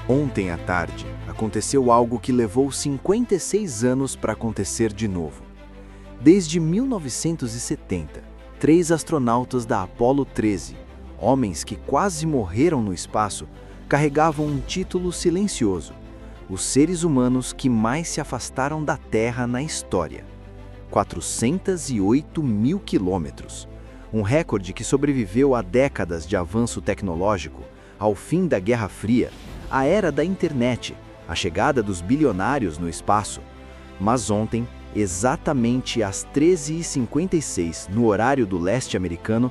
Ontem à tarde, aconteceu algo que levou 56 anos para acontecer de novo. Desde 1970, 3 astronautas da Apollo 13, homens que quase morreram no espaço, carregavam um título silencioso: os seres humanos que mais se afastaram da Terra na história. 408 mil quilômetros. Um recorde que sobreviveu a décadas de avanço tecnológico, ao fim da Guerra Fria, a era da internet, a chegada dos bilionários no espaço. Mas ontem, exatamente às 13h56, no horário do leste americano,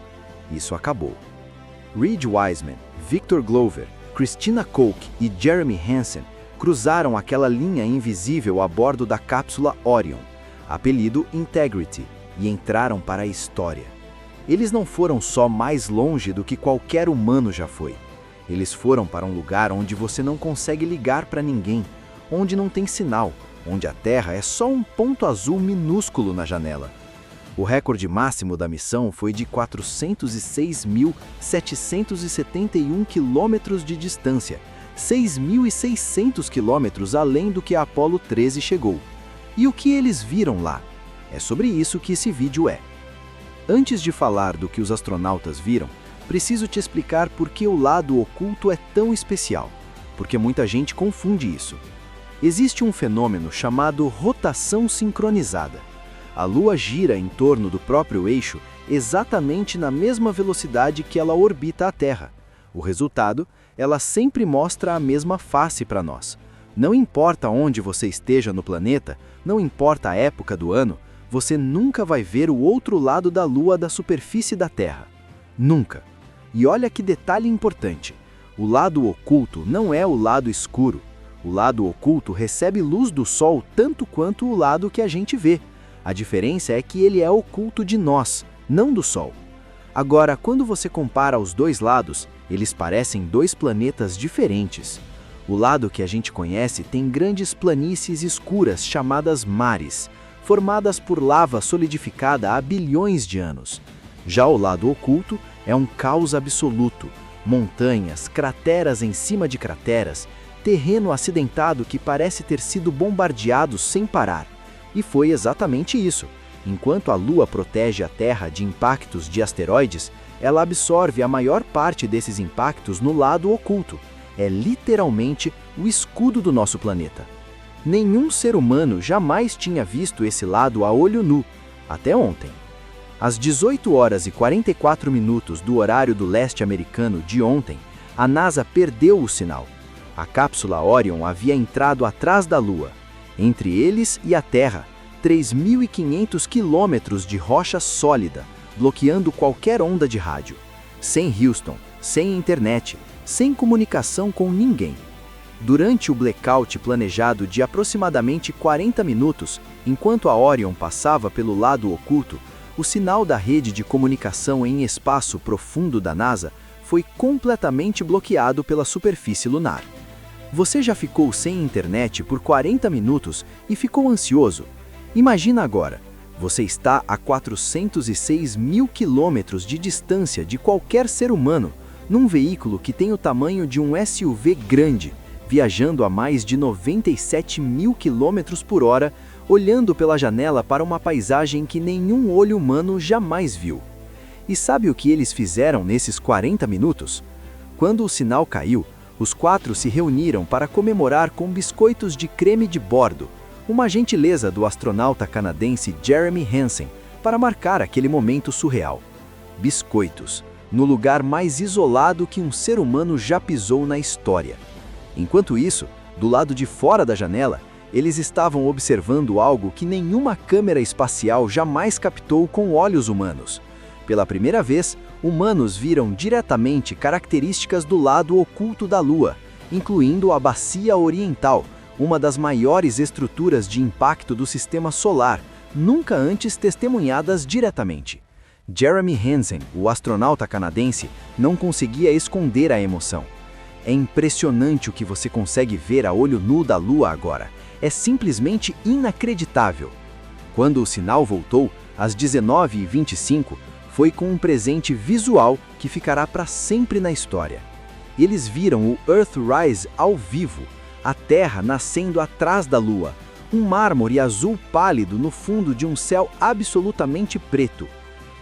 isso acabou. Reed Wiseman, Victor Glover, Christina Koch e Jeremy Hansen cruzaram aquela linha invisível a bordo da cápsula Orion, apelido Integrity, e entraram para a história. Eles não foram só mais longe do que qualquer humano já foi. Eles foram para um lugar onde você não consegue ligar para ninguém, onde não tem sinal, onde a Terra é só um ponto azul minúsculo na janela. O recorde máximo da missão foi de 406.771 quilômetros de distância, 6.600 quilômetros além do que a Apollo 13 chegou. E o que eles viram lá? É sobre isso que esse vídeo é. Antes de falar do que os astronautas viram, preciso te explicar por que o lado oculto é tão especial, porque muita gente confunde isso. Existe um fenômeno chamado rotação sincronizada. A Lua gira em torno do próprio eixo exatamente na mesma velocidade que ela orbita a Terra. O resultado, ela sempre mostra a mesma face para nós. Não importa onde você esteja no planeta, não importa a época do ano, você nunca vai ver o outro lado da Lua da superfície da Terra. Nunca. E olha que detalhe importante, o lado oculto não é o lado escuro. O lado oculto recebe luz do Sol tanto quanto o lado que a gente vê. A diferença é que ele é oculto de nós, não do Sol. Agora, quando você compara os dois lados, eles parecem dois planetas diferentes. O lado que a gente conhece tem grandes planícies escuras chamadas mares, formadas por lava solidificada há bilhões de anos. Já o lado oculto é um caos absoluto, montanhas, crateras em cima de crateras, terreno acidentado que parece ter sido bombardeado sem parar. E foi exatamente isso. Enquanto a Lua protege a Terra de impactos de asteroides, ela absorve a maior parte desses impactos no lado oculto. É literalmente o escudo do nosso planeta. Nenhum ser humano jamais tinha visto esse lado a olho nu, até ontem. Às 18h44 do horário do leste americano de ontem, a NASA perdeu o sinal. A cápsula Orion havia entrado atrás da Lua. Entre eles e a Terra, 3.500 quilômetros de rocha sólida, bloqueando qualquer onda de rádio. Sem Houston, sem internet, sem comunicação com ninguém. Durante o blackout planejado de aproximadamente 40 minutos, enquanto a Orion passava pelo lado oculto, o sinal da rede de comunicação em espaço profundo da NASA foi completamente bloqueado pela superfície lunar. Você já ficou sem internet por 40 minutos e ficou ansioso? Imagina agora, você está a 406 mil quilômetros de distância de qualquer ser humano, num veículo que tem o tamanho de um SUV grande, viajando a mais de 97 mil quilômetros por hora, olhando pela janela para uma paisagem que nenhum olho humano jamais viu. E sabe o que eles fizeram nesses 40 minutos? Quando o sinal caiu, os 4 se reuniram para comemorar com biscoitos de creme de bordo, uma gentileza do astronauta canadense Jeremy Hansen, para marcar aquele momento surreal. Biscoitos, no lugar mais isolado que um ser humano já pisou na história. Enquanto isso, do lado de fora da janela, eles estavam observando algo que nenhuma câmera espacial jamais captou com olhos humanos. Pela primeira vez, humanos viram diretamente características do lado oculto da Lua, incluindo a Bacia Oriental, uma das maiores estruturas de impacto do Sistema Solar, nunca antes testemunhadas diretamente. Jeremy Hansen, o astronauta canadense, não conseguia esconder a emoção. É impressionante o que você consegue ver a olho nu da Lua agora. É simplesmente inacreditável. Quando o sinal voltou, às 19h25, foi com um presente visual que ficará para sempre na história. Eles viram o Earthrise ao vivo, a Terra nascendo atrás da Lua, um mármore azul pálido no fundo de um céu absolutamente preto.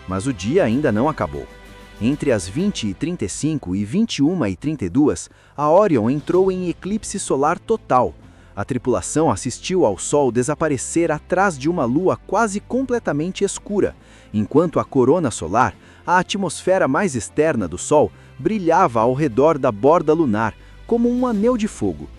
Mas o dia ainda não acabou. Entre as 20h35 e 21h32, a Orion entrou em eclipse solar total. A tripulação assistiu ao Sol desaparecer atrás de uma Lua quase completamente escura, enquanto a corona solar, a atmosfera mais externa do Sol, brilhava ao redor da borda lunar, como um anel de fogo.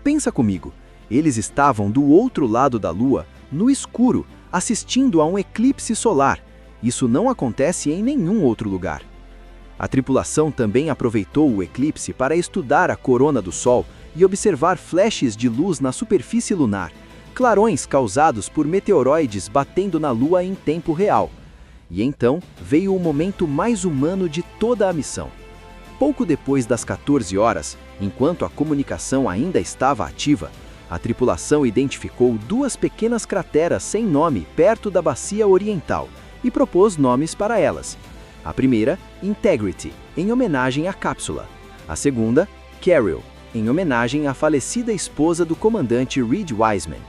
Pensa comigo, eles estavam do outro lado da Lua, no escuro, assistindo a um eclipse solar. Isso não acontece em nenhum outro lugar. A tripulação também aproveitou o eclipse para estudar a corona do Sol e observar flashes de luz na superfície lunar, clarões causados por meteoroides batendo na Lua em tempo real. E então veio o momento mais humano de toda a missão. Pouco depois das 14 horas, enquanto a comunicação ainda estava ativa, a tripulação identificou duas pequenas crateras sem nome perto da bacia oriental e propôs nomes para elas. A primeira, Integrity, em homenagem à cápsula. A segunda, Carol, em homenagem à falecida esposa do comandante Reed Wiseman.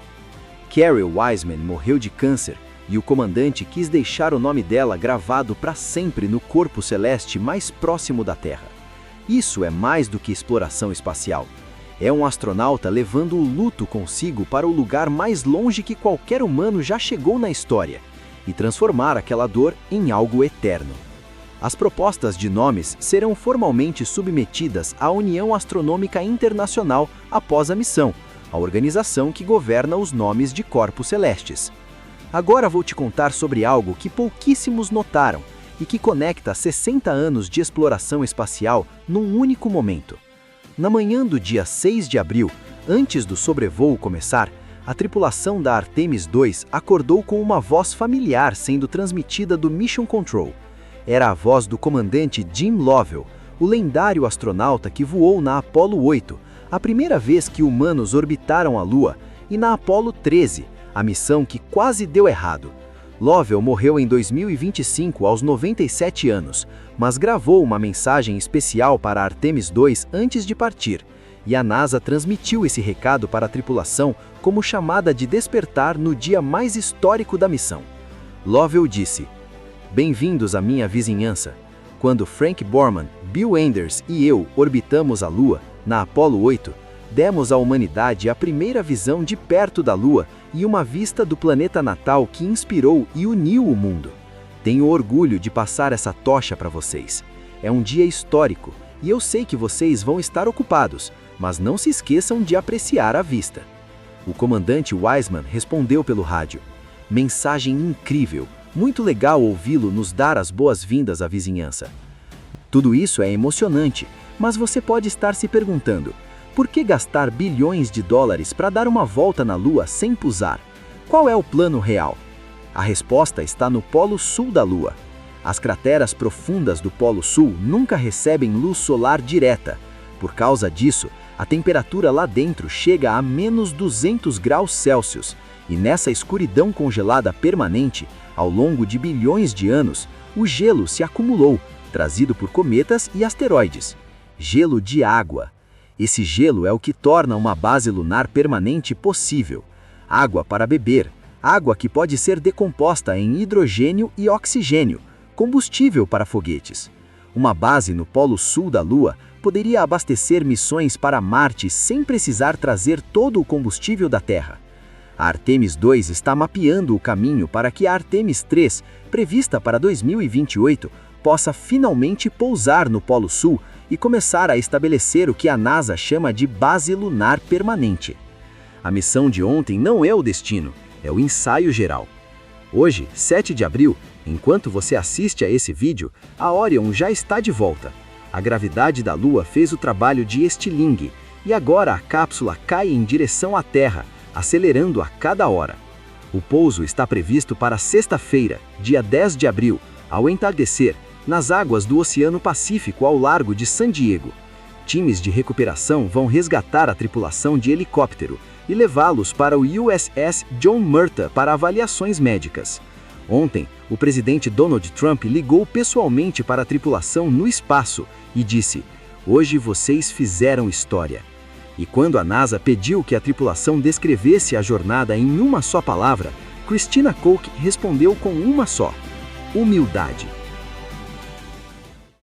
Carol Wiseman morreu de câncer e o comandante quis deixar o nome dela gravado para sempre no corpo celeste mais próximo da Terra. Isso é mais do que exploração espacial. É um astronauta levando o luto consigo para o lugar mais longe que qualquer humano já chegou na história e transformar aquela dor em algo eterno. As propostas de nomes serão formalmente submetidas à União Astronômica Internacional após a missão, a organização que governa os nomes de corpos celestes. Agora vou te contar sobre algo que pouquíssimos notaram e que conecta 60 anos de exploração espacial num único momento. Na manhã do dia 6 de abril, antes do sobrevoo começar, a tripulação da Artemis II acordou com uma voz familiar sendo transmitida do Mission Control. Era a voz do comandante Jim Lovell, o lendário astronauta que voou na Apollo 8, a primeira vez que humanos orbitaram a Lua, e na Apollo 13, a missão que quase deu errado. Lovell morreu em 2025 aos 97 anos, mas gravou uma mensagem especial para a Artemis II antes de partir, e a NASA transmitiu esse recado para a tripulação como chamada de despertar no dia mais histórico da missão. Lovell disse: "Bem-vindos à minha vizinhança. Quando Frank Borman, Bill Anders e eu orbitamos a Lua, na Apollo 8, demos à humanidade a primeira visão de perto da Lua e uma vista do planeta natal que inspirou e uniu o mundo. Tenho orgulho de passar essa tocha para vocês. É um dia histórico e eu sei que vocês vão estar ocupados, mas não se esqueçam de apreciar a vista." O comandante Wiseman respondeu pelo rádio: "Mensagem incrível. Muito legal ouvi-lo nos dar as boas-vindas à vizinhança." Tudo isso é emocionante, mas você pode estar se perguntando: por que gastar bilhões de dólares para dar uma volta na Lua sem pousar? Qual é o plano real? A resposta está no Polo Sul da Lua. As crateras profundas do Polo Sul nunca recebem luz solar direta. Por causa disso, a temperatura lá dentro chega a menos 200 graus Celsius, e nessa escuridão congelada permanente, ao longo de bilhões de anos, o gelo se acumulou, trazido por cometas e asteroides. Gelo de água. Esse gelo é o que torna uma base lunar permanente possível. Água para beber, água que pode ser decomposta em hidrogênio e oxigênio, combustível para foguetes. Uma base no Polo Sul da Lua poderia abastecer missões para Marte sem precisar trazer todo o combustível da Terra. A Artemis II está mapeando o caminho para que a Artemis III, prevista para 2028, possa finalmente pousar no Polo Sul e começar a estabelecer o que a NASA chama de base lunar permanente. A missão de ontem não é o destino, é o ensaio geral. Hoje, 7 de abril, enquanto você assiste a esse vídeo, a Orion já está de volta. A gravidade da Lua fez o trabalho de estilingue e agora a cápsula cai em direção à Terra, acelerando a cada hora. O pouso está previsto para sexta-feira, dia 10 de abril, ao entardecer, nas águas do Oceano Pacífico ao largo de San Diego. Times de recuperação vão resgatar a tripulação de helicóptero e levá-los para o USS John Murtagh para avaliações médicas. Ontem, o presidente Donald Trump ligou pessoalmente para a tripulação no espaço e disse: Hoje vocês fizeram história. E quando a NASA pediu que a tripulação descrevesse a jornada em uma só palavra, Christina Koch respondeu com uma só: humildade.